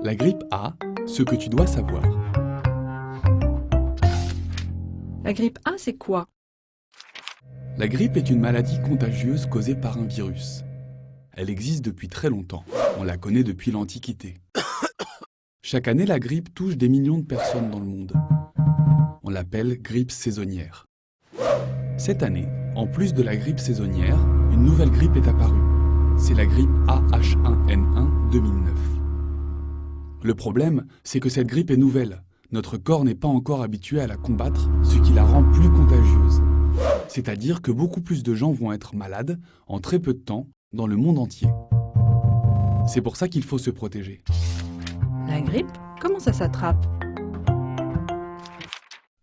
La grippe A, ce que tu dois savoir. La grippe A, c'est quoi? La grippe est une maladie contagieuse causée par un virus. Elle existe depuis très longtemps. On la connaît depuis l'Antiquité. Chaque année, la grippe touche des millions de personnes dans le monde. On l'appelle grippe saisonnière. Cette année, en plus de la grippe saisonnière, une nouvelle grippe est apparue. C'est la grippe AH1N1 2009. Le problème, c'est que cette grippe est nouvelle. Notre corps n'est pas encore habitué à la combattre, ce qui la rend plus contagieuse. C'est-à-dire que beaucoup plus de gens vont être malades en très peu de temps dans le monde entier. C'est pour ça qu'il faut se protéger. La grippe, comment ça s'attrape?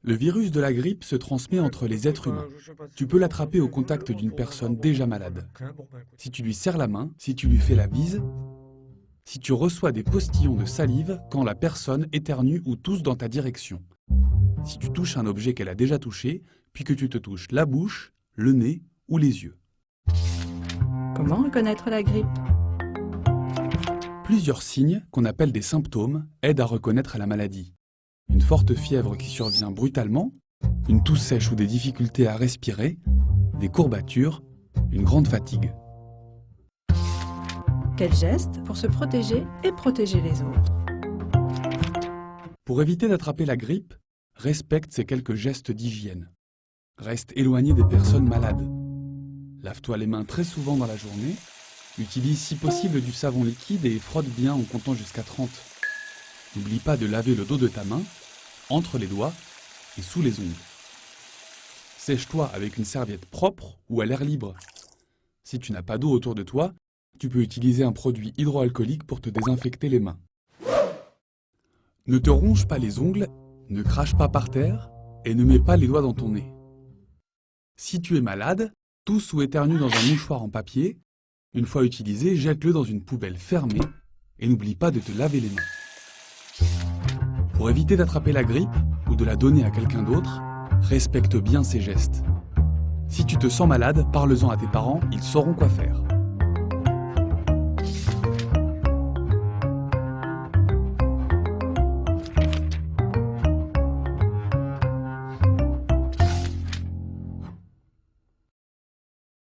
Le virus de la grippe se transmet entre les êtres humains. Tu peux l'attraper au contact d'une personne déjà malade. Si tu lui serres la main, si tu lui fais la bise, si tu reçois des postillons de salive quand la personne éternue ou tousse dans ta direction. Si tu touches un objet qu'elle a déjà touché, puis que tu te touches la bouche, le nez ou les yeux. Comment reconnaître la grippe? Plusieurs signes, qu'on appelle des symptômes, aident à reconnaître la maladie. Une forte fièvre qui survient brutalement, une toux sèche ou des difficultés à respirer, des courbatures, une grande fatigue. Quels gestes pour se protéger et protéger les autres? Pour éviter d'attraper la grippe, respecte ces quelques gestes d'hygiène. Reste éloigné des personnes malades. Lave-toi les mains très souvent dans la journée. Utilise si possible du savon liquide et frotte bien en comptant jusqu'à 30. N'oublie pas de laver le dos de ta main, entre les doigts et sous les ongles. Sèche-toi avec une serviette propre ou à l'air libre. Si tu n'as pas d'eau autour de toi, tu peux utiliser un produit hydroalcoolique pour te désinfecter les mains. Ne te ronge pas les ongles, ne crache pas par terre et ne mets pas les doigts dans ton nez. Si tu es malade, tousse ou éternue dans un mouchoir en papier. Une fois utilisé, jette-le dans une poubelle fermée et n'oublie pas de te laver les mains. Pour éviter d'attraper la grippe ou de la donner à quelqu'un d'autre, respecte bien ces gestes. Si tu te sens malade, parle-en à tes parents, ils sauront quoi faire.